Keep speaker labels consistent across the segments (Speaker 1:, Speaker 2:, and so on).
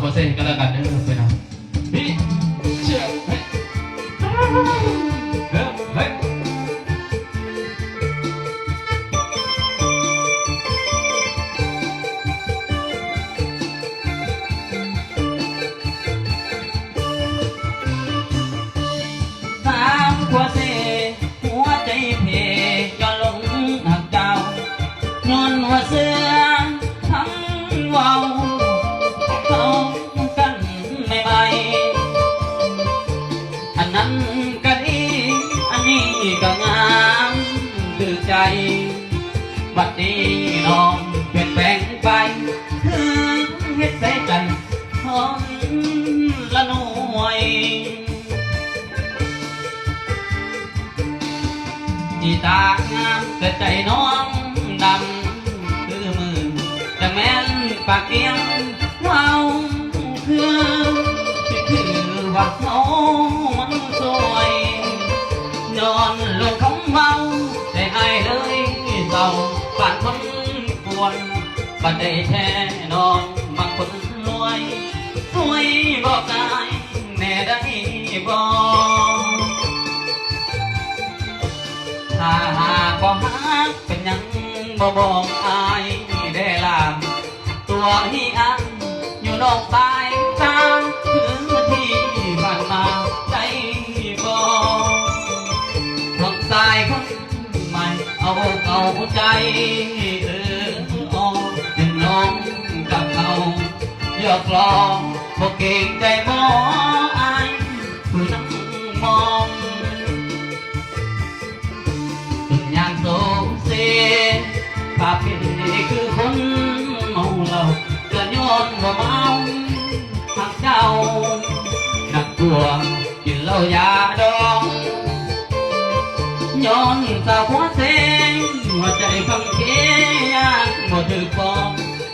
Speaker 1: โปรเซสก็แล้วกันเด้อไปนะนี่เชื่อเฮ้ยเฮ้ย
Speaker 2: สามขวดเสหัวใจเพย้อนลงหักเจ้าย้อนหัวเสื้อทั้งเว้าเขากันไม่ไหวอันนั้นก็ดีอันนี้ก็งามคือใจบัดนี้น้องเปลี่ยนแปลงไปถึงเฮ็ดใส่ใจทนละหน่วยที่ตางามแต่ใจน้องดำคือมือแต่แม่นปากเกียงเว้าคือว่าเขามันสวยย้อนลงคำเว้าได้ให้เลยเศร้าปานคนกวนบัดได้แท้น้องบางคนรวยสวยบอกได้แน่ได้บอก ถ้าหากบ่ฮักเป็นยังบ่บอกอายได้ลามตัวที่อันอยู่นอกสายตาถึงที่ผ่านมาใจบ่คนสายคนใหม่เอาใจออกยังน้องกับเขายอกลองบ่เก่งใจบ่อายผู้นั่งมองอย่างโซเซภาพเป็นคือคนเมาเหล้าเกินย้อนว่าเมาหักเจ้านักตัวกินเหล้ายาดองย้อนสาวหัวเซหัวใจฟังเคียงหมดถือฟอง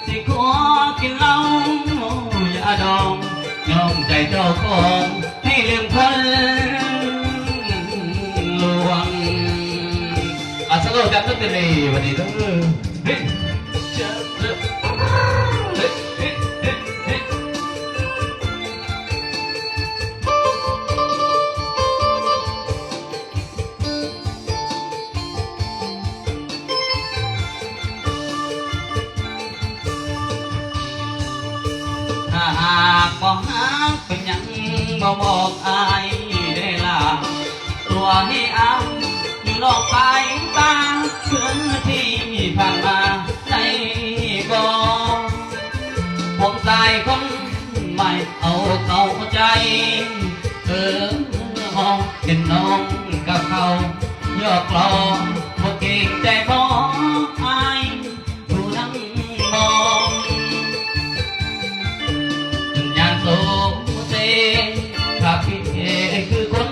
Speaker 2: สิขอกินเหล้ายาดองยอมใจเจ้าของให้ลืมคนลวงสโลว์กันตั้งแต่ในวันนี้ต้องเฮ้ยเจ้าเฮ้ยเฮ้ยเฮ้ยเฮ้ยถ้าหากบ่ฮักเป็นยังบ่บอกอายได้ล่ะตัวให้เอาอยู่นอกสายตาคืนที่ผ่านมาใจบอกผมสายคนใหม่เอาใจมองเห็นน้องกับเขายอกลองบ่เก่งใจบอกอายผู้นั่งมองอย่างโซเซถ้าพี่คือคน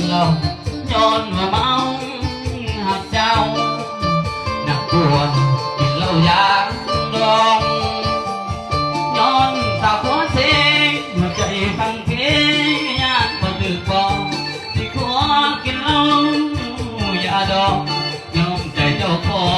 Speaker 2: เราย้อนว่าเมาหักเจ้านักกลัวกินเหล้ายาดองย้อนสาวหัวเสหัวใจฟังเพลงยากบ่ดื้อบอกสิขอกินเหล้ายาดองยอมใจเจ้าของ